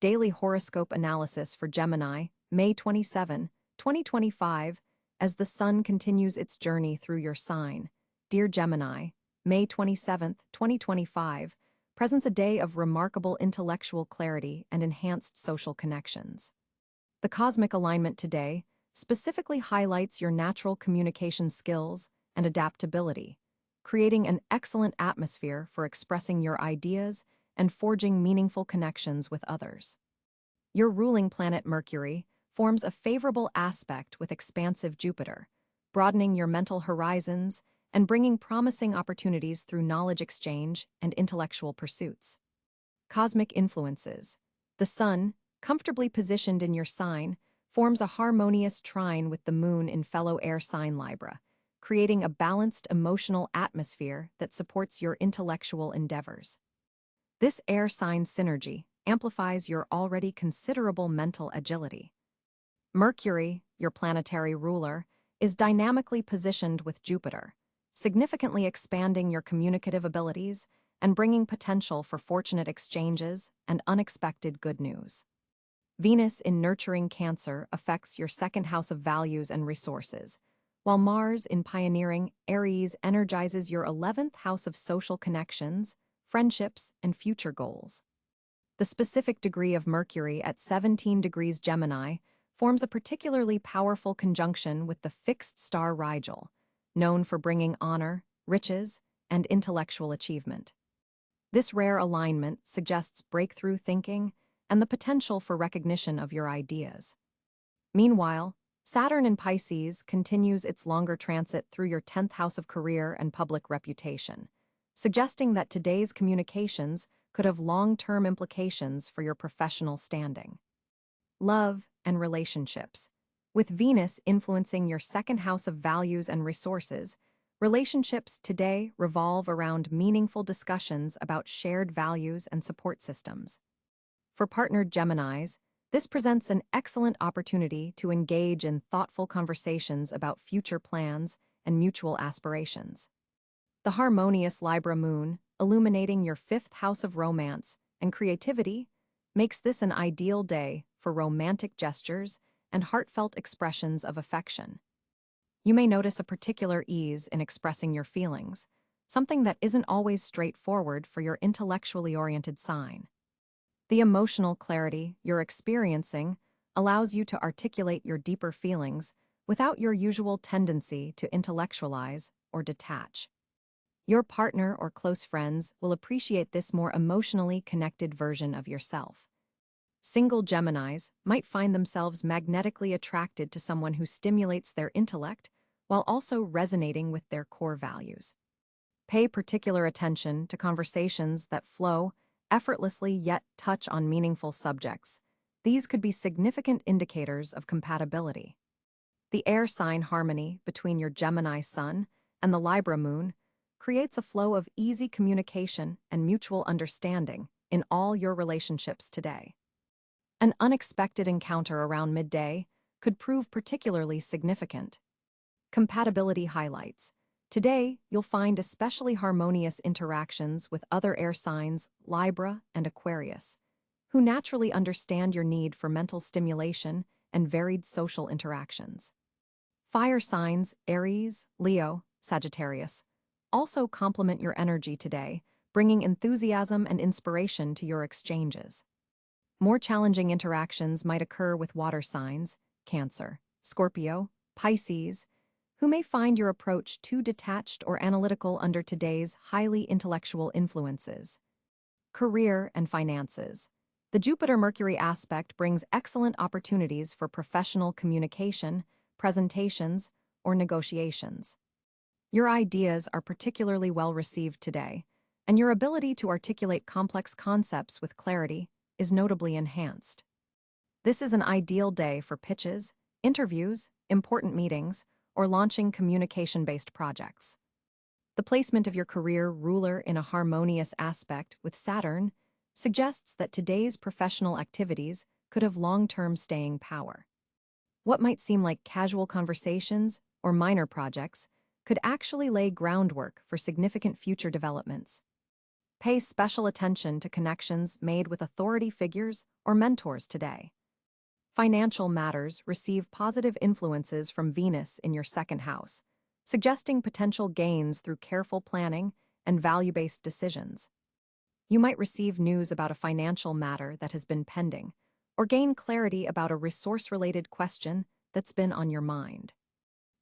daily horoscope analysis for Gemini, May 27, 2025, as the sun continues its journey through your sign. Dear Gemini, May 27, 2025, presents a day of remarkable intellectual clarity and enhanced social connections. The cosmic alignment today specifically highlights your natural communication skills and adaptability, creating an excellent atmosphere for expressing your ideas and forging meaningful connections with others. Your ruling planet Mercury forms a favorable aspect with expansive Jupiter, broadening your mental horizons and bringing promising opportunities through knowledge exchange and intellectual pursuits. Cosmic influences. The sun, comfortably positioned in your sign, forms a harmonious trine with the moon in fellow air sign Libra, creating a balanced emotional atmosphere that supports your intellectual endeavors. This air sign synergy amplifies your already considerable mental agility. Mercury, your planetary ruler, is dynamically positioned with Jupiter, significantly expanding your communicative abilities and bringing potential for fortunate exchanges and unexpected good news. Venus in nurturing Cáncer affects your second house of values and resources, while Mars in pioneering Aries energizes your 11th house of social connections, friendships, and future goals. The specific degree of Mercury at 17 degrees Gemini forms a particularly powerful conjunction with the fixed star Rigel, known for bringing honor, riches, and intellectual achievement. This rare alignment suggests breakthrough thinking and the potential for recognition of your ideas. Meanwhile, Saturn in Pisces continues its longer transit through your 10th house of career and public reputation, suggesting that today's communications could have long-term implications for your professional standing. Love and relationships. With Venus influencing your second house of values and resources, relationships today revolve around meaningful discussions about shared values and support systems. For partnered Geminis, this presents an excellent opportunity to engage in thoughtful conversations about future plans and mutual aspirations. The harmonious Libra moon, illuminating your 5th house of romance and creativity, makes this an ideal day for romantic gestures and heartfelt expressions of affection. You may notice a particular ease in expressing your feelings, something that isn't always straightforward for your intellectually oriented sign. The emotional clarity you're experiencing allows you to articulate your deeper feelings without your usual tendency to intellectualize or detach. Your partner or close friends will appreciate this more emotionally connected version of yourself. Single Geminis might find themselves magnetically attracted to someone who stimulates their intellect while also resonating with their core values. Pay particular attention to conversations that flow effortlessly yet touch on meaningful subjects. These could be significant indicators of compatibility. The air sign harmony between your Gemini sun and the Libra moon creates a flow of easy communication and mutual understanding in all your relationships today. An unexpected encounter around midday could prove particularly significant. Compatibility highlights. Today, you'll find especially harmonious interactions with other air signs, Libra and Aquarius, who naturally understand your need for mental stimulation and varied social interactions. Fire signs, Aries, Leo, Sagittarius, also complement your energy today, bringing enthusiasm and inspiration to your exchanges. More challenging interactions might occur with water signs, Cáncer, Scorpio, Pisces, who may find your approach too detached or analytical under today's highly intellectual influences. Career and finances. The Jupiter-Mercury aspect brings excellent opportunities for professional communication, presentations, or negotiations. Your ideas are particularly well received today, and your ability to articulate complex concepts with clarity is notably enhanced. This is an ideal day for pitches, interviews, important meetings, or launching communication-based projects. The placement of your career ruler in a harmonious aspect with Saturn suggests that today's professional activities could have long-term staying power. What might seem like casual conversations or minor projects could actually lay groundwork for significant future developments. Pay special attention to connections made with authority figures or mentors today. Financial matters receive positive influences from Venus in your second house, suggesting potential gains through careful planning and value-based decisions. You might receive news about a financial matter that has been pending, or gain clarity about a resource-related question that's been on your mind.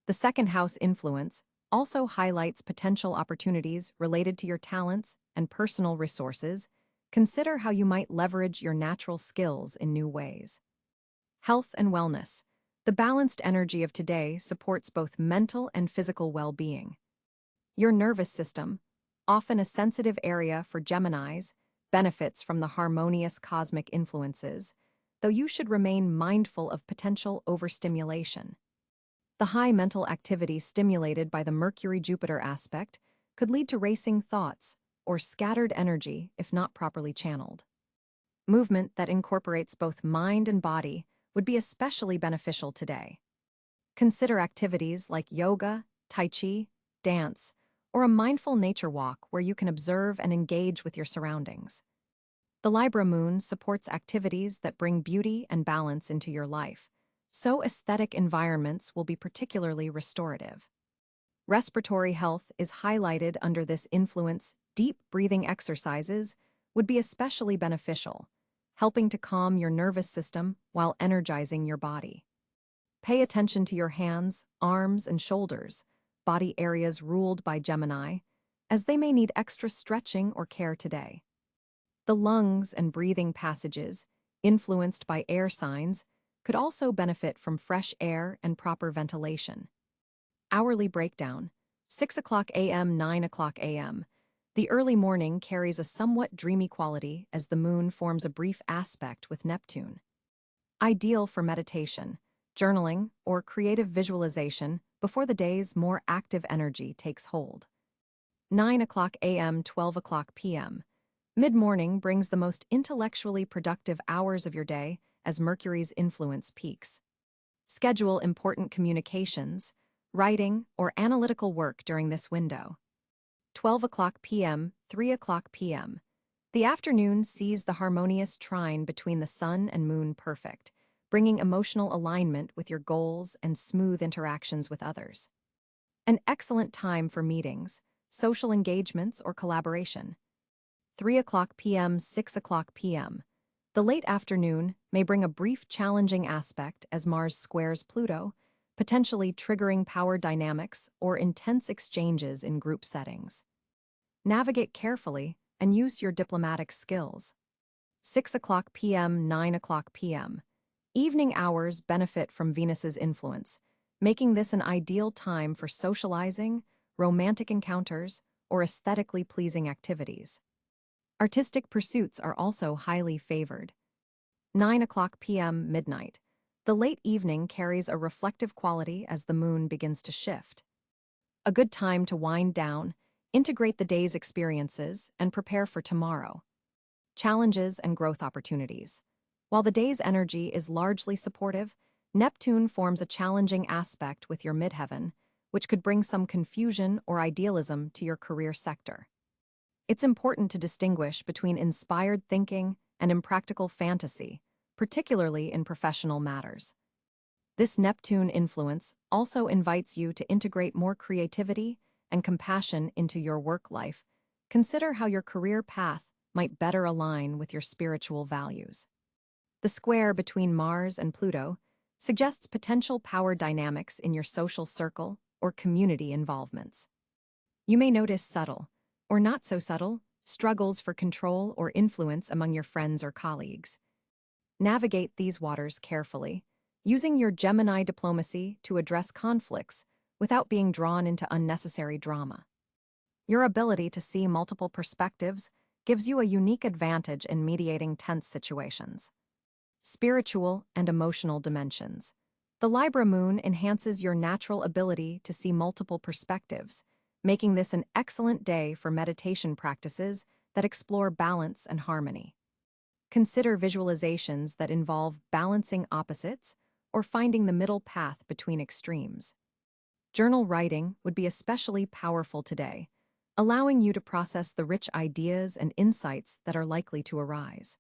The second house influence also highlights potential opportunities related to your talents and personal resources. Consider how you might leverage your natural skills in new ways. Health and wellness. The balanced energy of today supports both mental and physical well-being. Your nervous system, often a sensitive area for Geminis, benefits from the harmonious cosmic influences, though you should remain mindful of potential overstimulation. The high mental activity stimulated by the Mercury-Jupiter aspect could lead to racing thoughts or scattered energy if not properly channeled. Movement that incorporates both mind and body would be especially beneficial today. Consider activities like yoga, tai chi, dance, or a mindful nature walk where you can observe and engage with your surroundings. The Libra moon supports activities that bring beauty and balance into your life, so aesthetic environments will be particularly restorative. Respiratory health is highlighted under this influence. Deep breathing exercises would be especially beneficial, helping to calm your nervous system while energizing your body. Pay attention to your hands, arms, and shoulders, body areas ruled by Gemini, as they may need extra stretching or care today. The lungs and breathing passages, influenced by air signs, could also benefit from fresh air and proper ventilation. Hourly breakdown, 6 o'clock a.m., 9 o'clock a.m. The early morning carries a somewhat dreamy quality as the moon forms a brief aspect with Neptune. Ideal for meditation, journaling, or creative visualization before the day's more active energy takes hold. 9 o'clock a.m., 12 o'clock p.m. Mid-morning brings the most intellectually productive hours of your day as Mercury's influence peaks. Schedule important communications, writing, or analytical work during this window. 12 o'clock p.m., 3 o'clock p.m. The afternoon sees the harmonious trine between the sun and moon perfect, bringing emotional alignment with your goals and smooth interactions with others. An excellent time for meetings, social engagements, or collaboration. 3 o'clock p.m., 6 o'clock p.m. The late afternoon may bring a brief challenging aspect as Mars squares Pluto, potentially triggering power dynamics or intense exchanges in group settings. Navigate carefully and use your diplomatic skills. 6 o'clock p.m., 9 o'clock p.m. Evening hours benefit from Venus's influence, making this an ideal time for socializing, romantic encounters, or aesthetically pleasing activities. Artistic pursuits are also highly favored. 9 o'clock p.m., midnight. The late evening carries a reflective quality as the moon begins to shift. A good time to wind down, integrate the day's experiences, and prepare for tomorrow. Challenges and growth opportunities. While the day's energy is largely supportive, Neptune forms a challenging aspect with your midheaven, which could bring some confusion or idealism to your career sector. It's important to distinguish between inspired thinking and impractical fantasy, particularly in professional matters. This Neptune influence also invites you to integrate more creativity and compassion into your work life. Consider how your career path might better align with your spiritual values. The square between Mars and Pluto suggests potential power dynamics in your social circle or community involvements. You may notice subtle, or not so subtle, struggles for control or influence among your friends or colleagues. Navigate these waters carefully, using your Gemini diplomacy to address conflicts without being drawn into unnecessary drama. Your ability to see multiple perspectives gives you a unique advantage in mediating tense situations. Spiritual and emotional dimensions. The Libra moon enhances your natural ability to see multiple perspectives, making this an excellent day for meditation practices that explore balance and harmony. Consider visualizations that involve balancing opposites or finding the middle path between extremes. Journal writing would be especially powerful today, allowing you to process the rich ideas and insights that are likely to arise.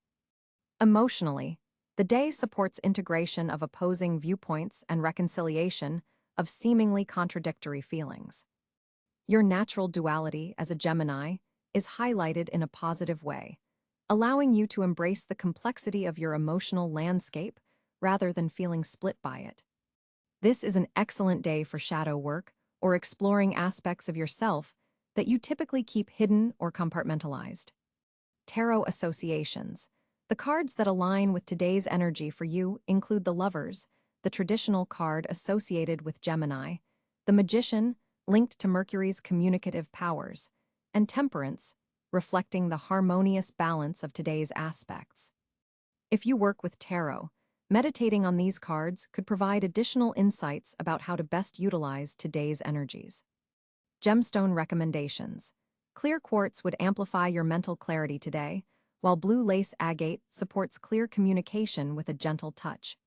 Emotionally, the day supports integration of opposing viewpoints and reconciliation of seemingly contradictory feelings. Your natural duality as a Gemini is highlighted in a positive way, allowing you to embrace the complexity of your emotional landscape rather than feeling split by it. This is an excellent day for shadow work or exploring aspects of yourself that you typically keep hidden or compartmentalized. Tarot associations. The cards that align with today's energy for you include the Lovers, the traditional card associated with Gemini, the Magician, linked to Mercury's communicative powers, and Temperance, reflecting the harmonious balance of today's aspects. If you work with tarot, meditating on these cards could provide additional insights about how to best utilize today's energies. Gemstone recommendations. Clear quartz would amplify your mental clarity today, while blue lace agate supports clear communication with a gentle touch.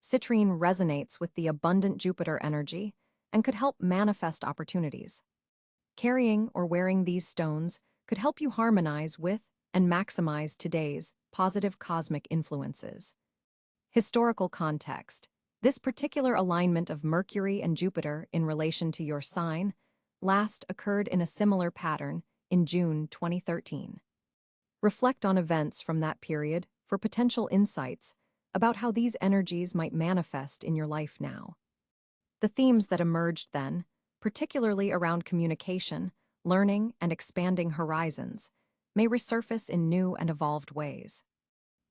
Citrine resonates with the abundant Jupiter energy and could help manifest opportunities. Carrying or wearing these stones could help you harmonize with and maximize today's positive cosmic influences. Historical context. This particular alignment of Mercury and Jupiter in relation to your sign last occurred in a similar pattern in June 2013. Reflect on events from that period for potential insights about how these energies might manifest in your life now. The themes that emerged then, particularly around communication, learning, and expanding horizons, may resurface in new and evolved ways.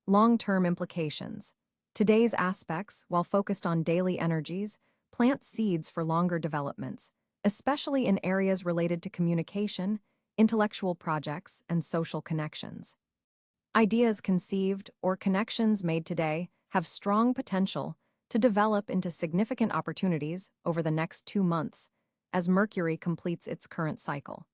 Long-term implications. Today's aspects, while focused on daily energies, plant seeds for longer developments, especially in areas related to communication, intellectual projects, and social connections. Ideas conceived or connections made today have strong potential to develop into significant opportunities over the next 2 months as Mercury completes its current cycle.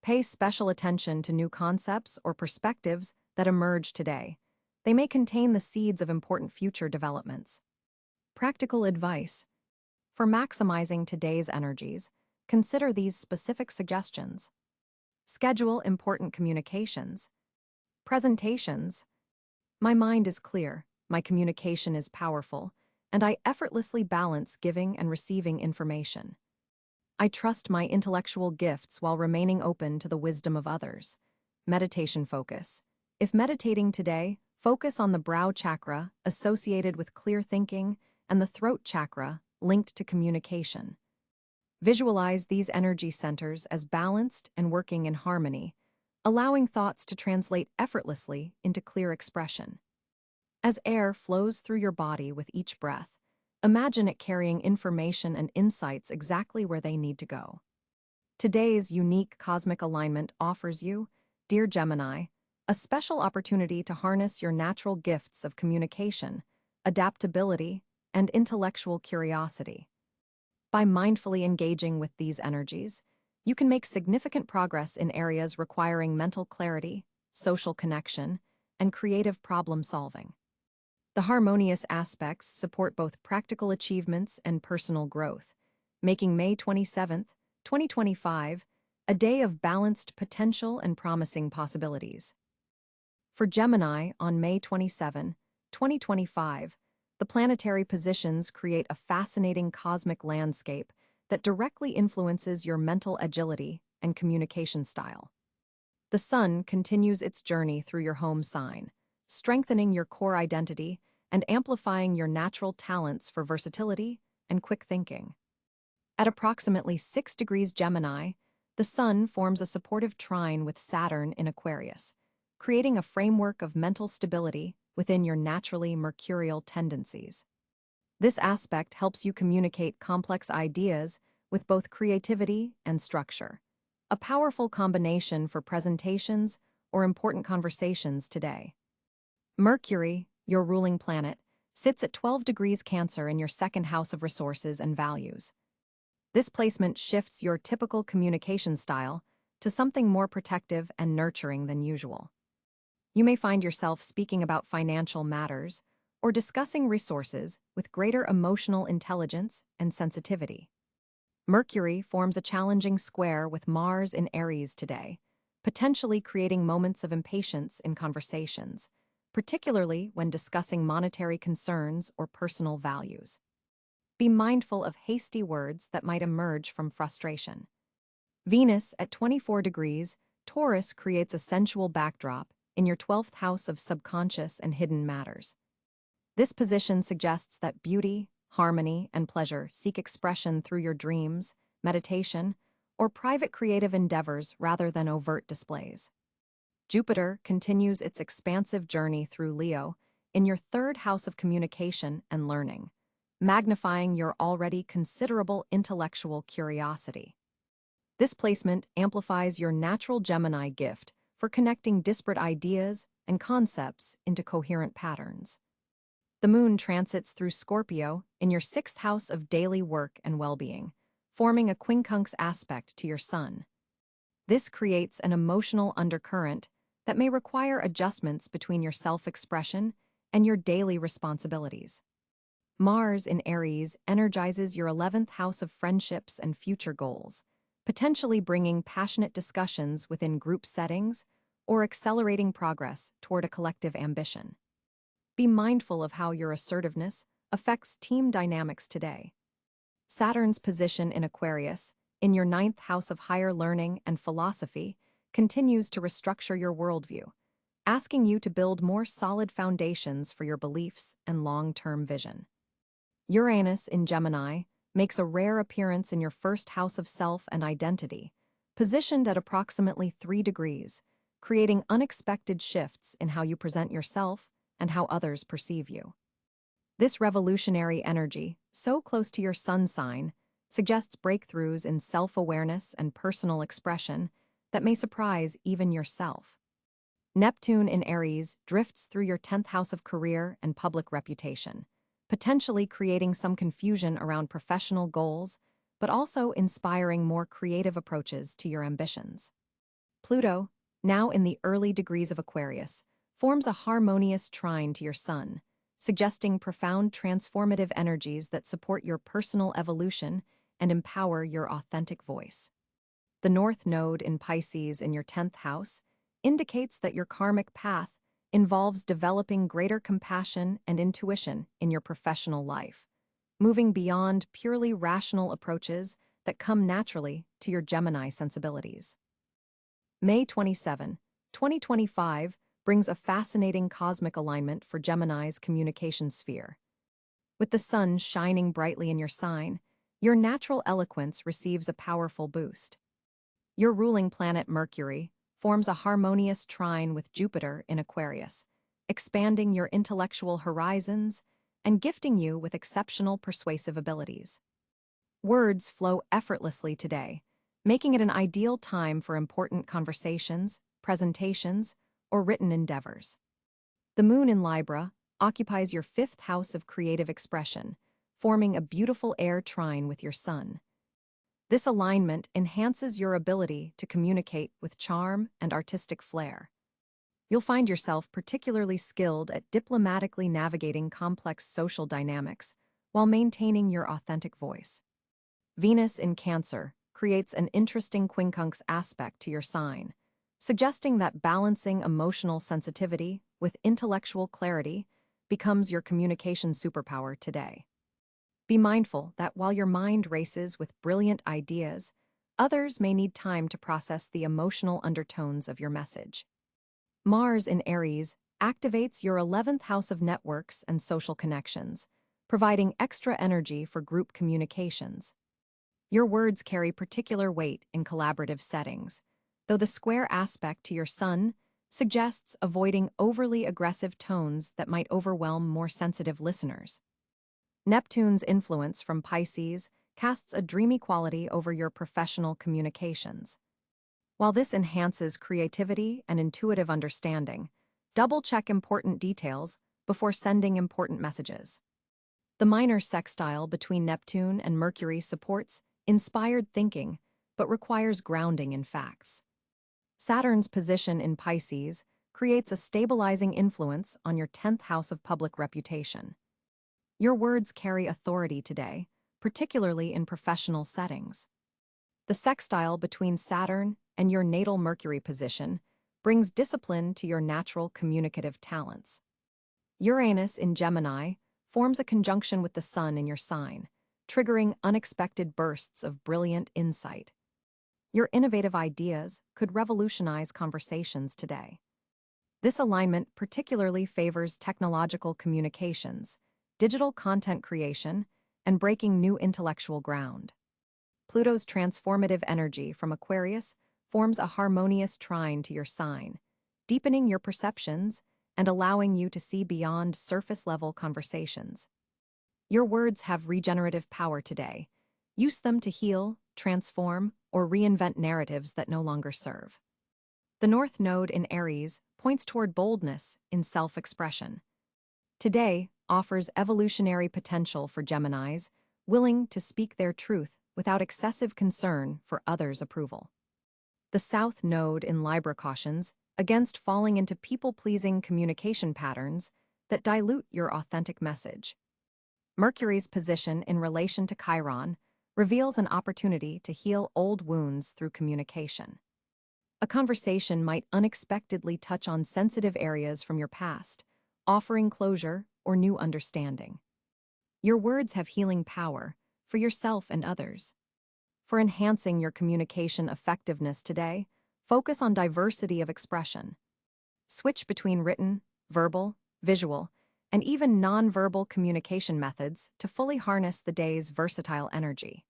Pay special attention to new concepts or perspectives that emerge today. They may contain the seeds of important future developments. Practical advice. For maximizing today's energies, consider these specific suggestions. Schedule important communications. Presentations. My mind is clear, my communication is powerful, and I effortlessly balance giving and receiving information. I trust my intellectual gifts while remaining open to the wisdom of others. Meditation focus. If meditating today, focus on the brow chakra associated with clear thinking and the throat chakra linked to communication. Visualize these energy centers as balanced and working in harmony, allowing thoughts to translate effortlessly into clear expression. As air flows through your body with each breath, imagine it carrying information and insights exactly where they need to go. Today's unique cosmic alignment offers you, dear Gemini, a special opportunity to harness your natural gifts of communication, adaptability, and intellectual curiosity. By mindfully engaging with these energies, you can make significant progress in areas requiring mental clarity, social connection, and creative problem solving. The harmonious aspects support both practical achievements and personal growth, making May 27, 2025, a day of balanced potential and promising possibilities. For Gemini, on May 27, 2025, the planetary positions create a fascinating cosmic landscape that directly influences your mental agility and communication style. The Sun continues its journey through your home sign, strengthening your core identity and amplifying your natural talents for versatility and quick thinking. At approximately 6 degrees Gemini, the Sun forms a supportive trine with Saturn in Aquarius, creating a framework of mental stability within your naturally mercurial tendencies. This aspect helps you communicate complex ideas with both creativity and structure, a powerful combination for presentations or important conversations today. Mercury, your ruling planet, sits at 12 degrees Cancer in your second house of resources and values. This placement shifts your typical communication style to something more protective and nurturing than usual. You may find yourself speaking about financial matters or discussing resources with greater emotional intelligence and sensitivity. Mercury forms a challenging square with Mars in Aries today, potentially creating moments of impatience in conversations, particularly when discussing monetary concerns or personal values. Be mindful of hasty words that might emerge from frustration. Venus at 24 degrees, Taurus creates a sensual backdrop in your 12th house of subconscious and hidden matters. This position suggests that beauty, harmony, and pleasure seek expression through your dreams, meditation, or private creative endeavors rather than overt displays. Jupiter continues its expansive journey through Leo in your 3rd house of communication and learning, magnifying your already considerable intellectual curiosity. This placement amplifies your natural Gemini gift for connecting disparate ideas and concepts into coherent patterns. The moon transits through Scorpio in your 6th house of daily work and well-being, forming a quincunx aspect to your sun. This creates an emotional undercurrent that may require adjustments between your self-expression and your daily responsibilities. Mars in Aries energizes your 11th house of friendships and future goals, potentially bringing passionate discussions within group settings or accelerating progress toward a collective ambition. Be mindful of how your assertiveness affects team dynamics today. Saturn's position in Aquarius, in your 9th house of higher learning and philosophy, continues to restructure your worldview, asking you to build more solid foundations for your beliefs and long-term vision. Uranus in Gemini makes a rare appearance in your 1st house of self and identity, positioned at approximately 3 degrees, creating unexpected shifts in how you present yourself and how others perceive you. This revolutionary energy, so close to your sun sign, suggests breakthroughs in self-awareness and personal expression that may surprise even yourself. Neptune in Aries drifts through your 10th house of career and public reputation, potentially creating some confusion around professional goals, but also inspiring more creative approaches to your ambitions. Pluto, now in the early degrees of Aquarius, forms a harmonious trine to your sun, suggesting profound transformative energies that support your personal evolution and empower your authentic voice. The North Node in Pisces in your 10th house indicates that your karmic path involves developing greater compassion and intuition in your professional life, moving beyond purely rational approaches that come naturally to your Gemini sensibilities. May 27, 2025 brings a fascinating cosmic alignment for Gemini's communication sphere. With the sun shining brightly in your sign, your natural eloquence receives a powerful boost. Your ruling planet Mercury forms a harmonious trine with Jupiter in Aquarius, expanding your intellectual horizons and gifting you with exceptional persuasive abilities. Words flow effortlessly today, making it an ideal time for important conversations, presentations, or written endeavors. The moon in Libra occupies your 5th house of creative expression, forming a beautiful air trine with your sun. This alignment enhances your ability to communicate with charm and artistic flair. You'll find yourself particularly skilled at diplomatically navigating complex social dynamics while maintaining your authentic voice. Venus in Cáncer creates an interesting quincunx aspect to your sign, suggesting that balancing emotional sensitivity with intellectual clarity becomes your communication superpower today. Be mindful that while your mind races with brilliant ideas, others may need time to process the emotional undertones of your message. Mars in Aries activates your 11th house of networks and social connections, providing extra energy for group communications. Your words carry particular weight in collaborative settings, though the square aspect to your sun suggests avoiding overly aggressive tones that might overwhelm more sensitive listeners. Neptune's influence from Pisces casts a dreamy quality over your professional communications. While this enhances creativity and intuitive understanding, double-check important details before sending important messages. The minor sextile between Neptune and Mercury supports inspired thinking, but requires grounding in facts. Saturn's position in Pisces creates a stabilizing influence on your 10th house of public reputation. Your words carry authority today, particularly in professional settings. The sextile between Saturn and your natal Mercury position brings discipline to your natural communicative talents. Uranus in Gemini forms a conjunction with the Sun in your sign, triggering unexpected bursts of brilliant insight. Your innovative ideas could revolutionize conversations today. This alignment particularly favors technological communications, digital content creation, and breaking new intellectual ground. Pluto's transformative energy from Aquarius forms a harmonious trine to your sign, deepening your perceptions and allowing you to see beyond surface-level conversations. Your words have regenerative power today. Use them to heal, transform, or reinvent narratives that no longer serve. The North Node in Aries points toward boldness in self-expression. Today offers evolutionary potential for Geminis, willing to speak their truth without excessive concern for others' approval. The South Node in Libra cautions against falling into people-pleasing communication patterns that dilute your authentic message. Mercury's position in relation to Chiron reveals an opportunity to heal old wounds through communication. A conversation might unexpectedly touch on sensitive areas from your past, offering closure or new understanding. Your words have healing power for yourself and others. For enhancing your communication effectiveness today, focus on diversity of expression. Switch between written, verbal, visual, and even nonverbal communication methods to fully harness the day's versatile energy.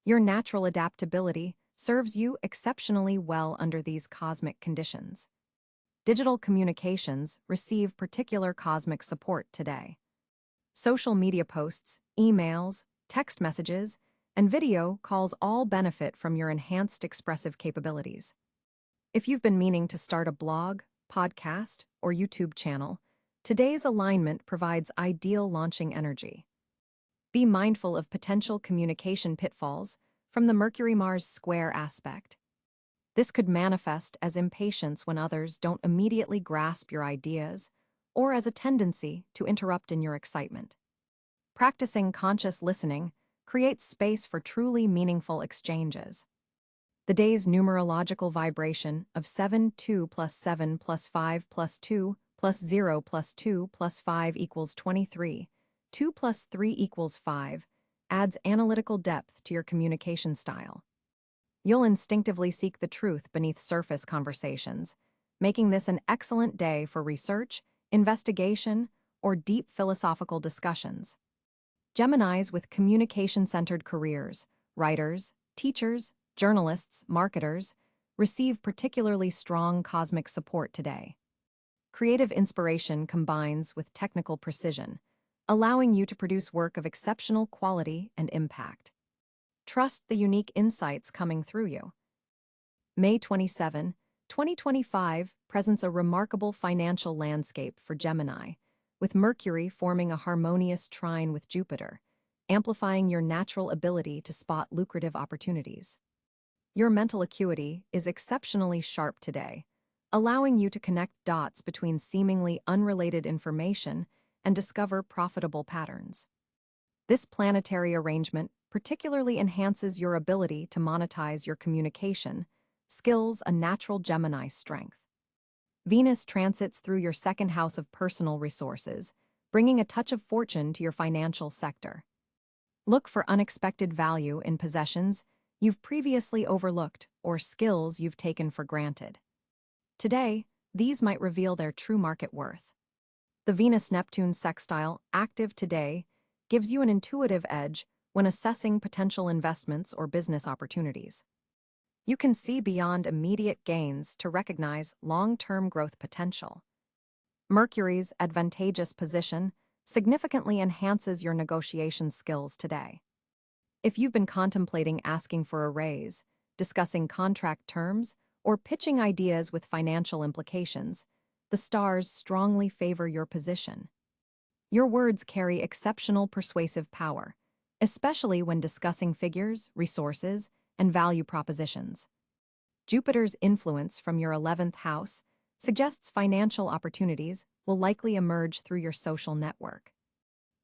Your natural adaptability serves you exceptionally well under these cosmic conditions. Digital communications receive particular cosmic support today. Social media posts, emails, text messages, and video calls all benefit from your enhanced expressive capabilities. If you've been meaning to start a blog, podcast, or YouTube channel, today's alignment provides ideal launching energy. Be mindful of potential communication pitfalls from the Mercury-Mars square aspect. This could manifest as impatience when others don't immediately grasp your ideas, or as a tendency to interrupt in your excitement. Practicing conscious listening creates space for truly meaningful exchanges. The day's numerological vibration of 7, 2 plus 7 plus 5 plus 2 plus 0 plus 2 plus 5 equals 23, 2 plus 3 equals 5, adds analytical depth to your communication style. You'll instinctively seek the truth beneath surface conversations, making this an excellent day for research, investigation, or deep philosophical discussions. Geminis with communication-centered careers, writers, teachers, journalists, marketers, receive particularly strong cosmic support today. Creative inspiration combines with technical precision, allowing you to produce work of exceptional quality and impact. Trust the unique insights coming through you. May 27, 2025 presents a remarkable financial landscape for Gemini, with Mercury forming a harmonious trine with Jupiter, amplifying your natural ability to spot lucrative opportunities. Your mental acuity is exceptionally sharp today, allowing you to connect dots between seemingly unrelated information and discover profitable patterns. This planetary arrangement particularly enhances your ability to monetize your communication skills, a natural Gemini strength. Venus transits through your second house of personal resources, bringing a touch of fortune to your financial sector. Look for unexpected value in possessions you've previously overlooked or skills you've taken for granted. Today, these might reveal their true market worth. The Venus-Neptune sextile, active today, gives you an intuitive edge when assessing potential investments or business opportunities. You can see beyond immediate gains to recognize long-term growth potential. Mercury's advantageous position significantly enhances your negotiation skills today. If you've been contemplating asking for a raise, discussing contract terms, or pitching ideas with financial implications, the stars strongly favor your position. Your words carry exceptional persuasive power, especially when discussing figures, resources, and value propositions. Jupiter's influence from your 11th house suggests financial opportunities will likely emerge through your social network.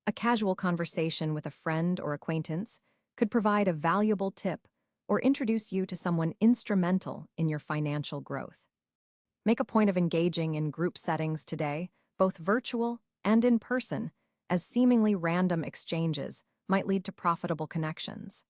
A casual conversation with a friend or acquaintance could provide a valuable tip or introduce you to someone instrumental in your financial growth. Make a point of engaging in group settings today, both virtual and in person, as seemingly random exchanges might lead to profitable connections.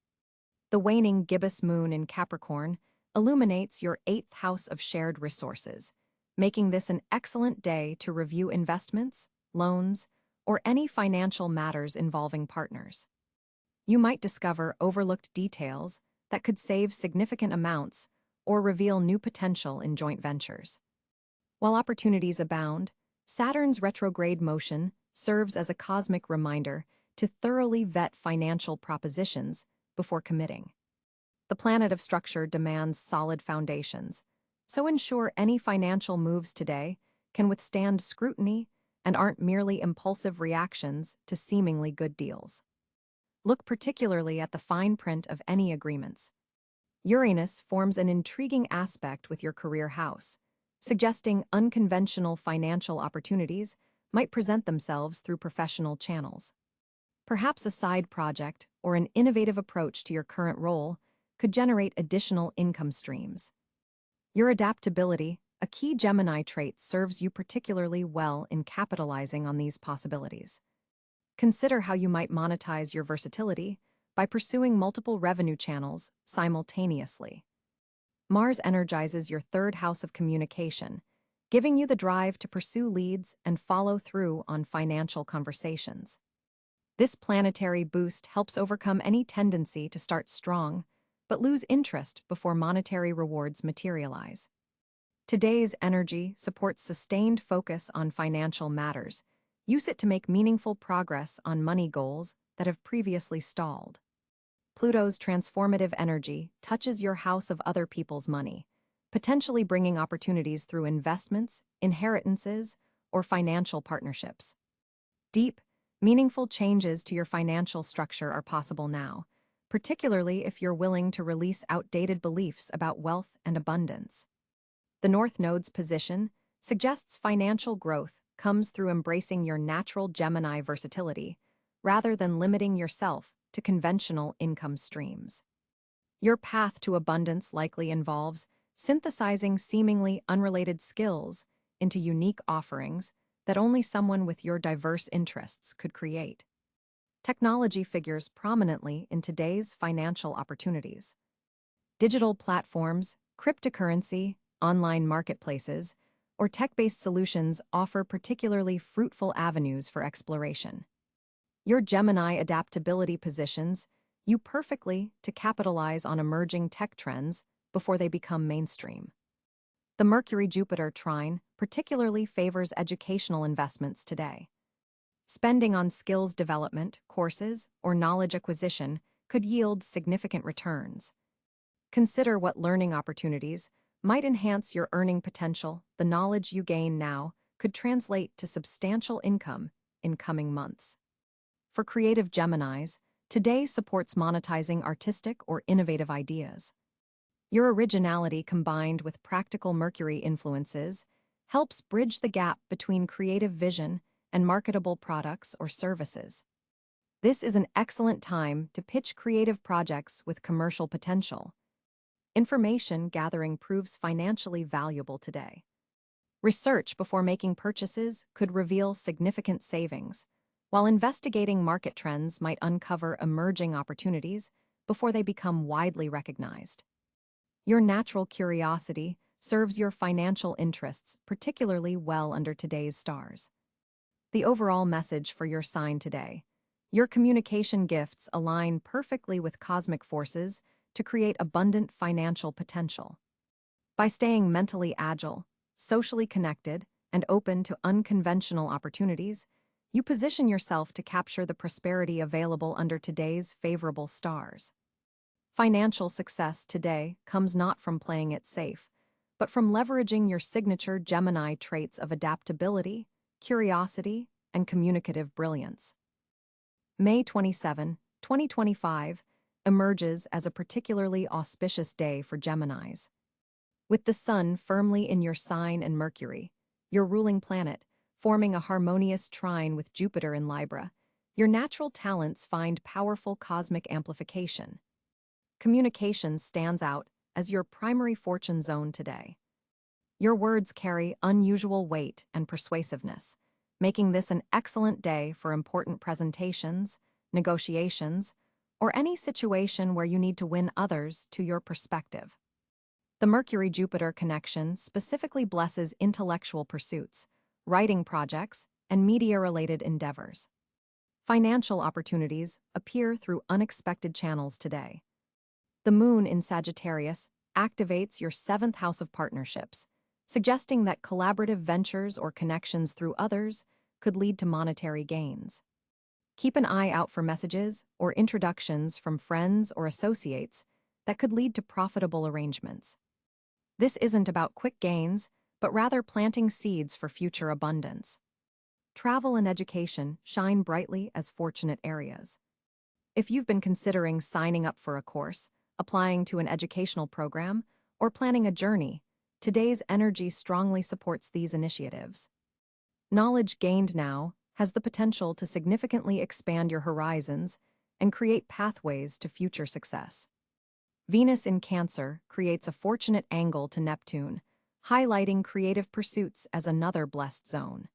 The waning gibbous moon in Capricorn illuminates your 8th house of shared resources, making this an excellent day to review investments, loans, or any financial matters involving partners. You might discover overlooked details that could save significant amounts or reveal new potential in joint ventures. While opportunities abound, Saturn's retrograde motion serves as a cosmic reminder to thoroughly vet financial propositions before committing. The planet of structure demands solid foundations, so ensure any financial moves today can withstand scrutiny and aren't merely impulsive reactions to seemingly good deals. Look particularly at the fine print of any agreements. Uranus forms an intriguing aspect with your career house, suggesting unconventional financial opportunities might present themselves through professional channels. Perhaps a side project or an innovative approach to your current role could generate additional income streams. Your adaptability, a key Gemini trait, serves you particularly well in capitalizing on these possibilities. Consider how you might monetize your versatility by pursuing multiple revenue channels simultaneously. Mars energizes your 3rd house of communication, giving you the drive to pursue leads and follow through on financial conversations. This planetary boost helps overcome any tendency to start strong, but lose interest before monetary rewards materialize. Today's energy supports sustained focus on financial matters. Use it to make meaningful progress on money goals that have previously stalled. Pluto's transformative energy touches your house of other people's money, potentially bringing opportunities through investments, inheritances, or financial partnerships. Deep, meaningful changes to your financial structure are possible now, particularly if you're willing to release outdated beliefs about wealth and abundance. The North Node's position suggests financial growth comes through embracing your natural Gemini versatility, rather than limiting yourself to conventional income streams. Your path to abundance likely involves synthesizing seemingly unrelated skills into unique offerings that only someone with your diverse interests could create. Technology figures prominently in today's financial opportunities. Digital platforms, cryptocurrency, online marketplaces, or tech-based solutions offer particularly fruitful avenues for exploration. Your Gemini adaptability positions you perfectly to capitalize on emerging tech trends before they become mainstream. The Mercury-Jupiter trine particularly favors educational investments today. Spending on skills development, courses, or knowledge acquisition could yield significant returns. Consider what learning opportunities might enhance your earning potential. The knowledge you gain now could translate to substantial income in coming months. For creative Geminis, today supports monetizing artistic or innovative ideas. Your originality combined with practical Mercury influences helps bridge the gap between creative vision and marketable products or services. This is an excellent time to pitch creative projects with commercial potential. Information gathering proves financially valuable today. Research before making purchases could reveal significant savings, while investigating market trends might uncover emerging opportunities before they become widely recognized. Your natural curiosity serves your financial interests particularly well under today's stars. The overall message for your sign today: your communication gifts align perfectly with cosmic forces to create abundant financial potential. By staying mentally agile, socially connected, and open to unconventional opportunities, you position yourself to capture the prosperity available under today's favorable stars. Financial success today comes not from playing it safe, but from leveraging your signature Gemini traits of adaptability, curiosity, and communicative brilliance. May 27, 2025, emerges as a particularly auspicious day for Geminis. With the Sun firmly in your sign and Mercury, your ruling planet, forming a harmonious trine with Jupiter in Libra, your natural talents find powerful cosmic amplification. Communication stands out as your primary fortune zone today. Your words carry unusual weight and persuasiveness, making this an excellent day for important presentations, negotiations, or any situation where you need to win others to your perspective. The Mercury-Jupiter connection specifically blesses intellectual pursuits, writing projects, and media-related endeavors. Financial opportunities appear through unexpected channels today. The moon in Sagittarius activates your seventh house of partnerships, suggesting that collaborative ventures or connections through others could lead to monetary gains. Keep an eye out for messages or introductions from friends or associates that could lead to profitable arrangements. This isn't about quick gains, but rather planting seeds for future abundance. Travel and education shine brightly as fortunate areas. If you've been considering signing up for a course, applying to an educational program, or planning a journey, today's energy strongly supports these initiatives. Knowledge gained now has the potential to significantly expand your horizons and create pathways to future success. Venus in Cáncer creates a fortunate angle to Neptune, highlighting creative pursuits as another blessed zone.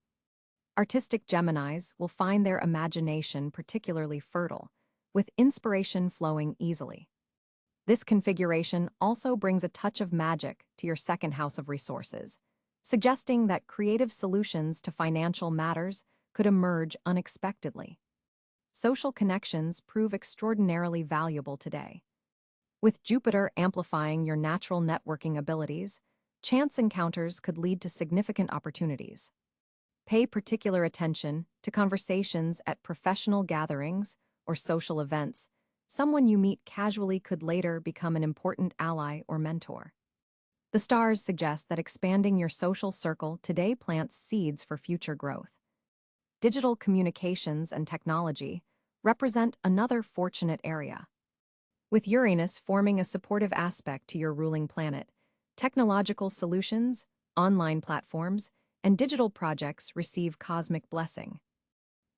Artistic Geminis will find their imagination particularly fertile, with inspiration flowing easily. This configuration also brings a touch of magic to your second house of resources, suggesting that creative solutions to financial matters could emerge unexpectedly. Social connections prove extraordinarily valuable today. With Jupiter amplifying your natural networking abilities, chance encounters could lead to significant opportunities. Pay particular attention to conversations at professional gatherings or social events. Someone you meet casually could later become an important ally or mentor. The stars suggest that expanding your social circle today plants seeds for future growth. Digital communications and technology represent another fortunate area. With Uranus forming a supportive aspect to your ruling planet, technological solutions, online platforms, and digital projects receive cosmic blessing.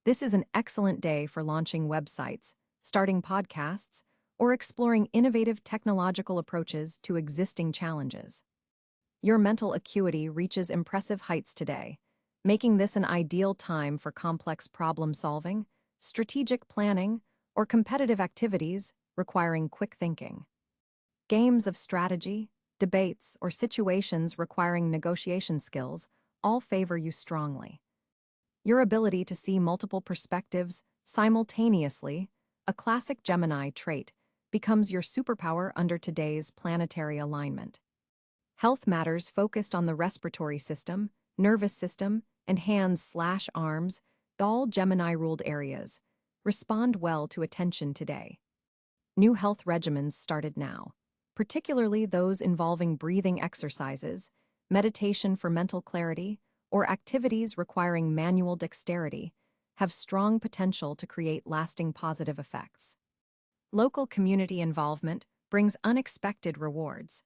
This is an excellent day for launching websites, starting podcasts, or exploring innovative technological approaches to existing challenges. Your mental acuity reaches impressive heights today, making this an ideal time for complex problem-solving, strategic planning, or competitive activities requiring quick thinking. Games of strategy, debates, or situations requiring negotiation skills all favor you strongly. Your ability to see multiple perspectives simultaneously, a classic Gemini trait, becomes your superpower under today's planetary alignment. Health matters focused on the respiratory system, nervous system, and hands/arms, all Gemini-ruled areas, respond well to attention today. New health regimens started now, particularly those involving breathing exercises, meditation for mental clarity, or activities requiring manual dexterity, have strong potential to create lasting positive effects. Local community involvement brings unexpected rewards.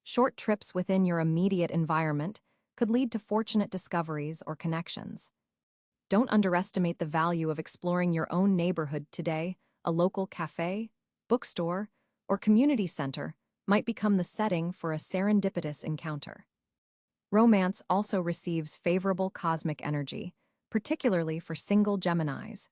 Short trips within your immediate environment could lead to fortunate discoveries or connections. Don't underestimate the value of exploring your own neighborhood today. A local cafe, bookstore, or community center might become the setting for a serendipitous encounter. Romance also receives favorable cosmic energy, particularly for single Geminis.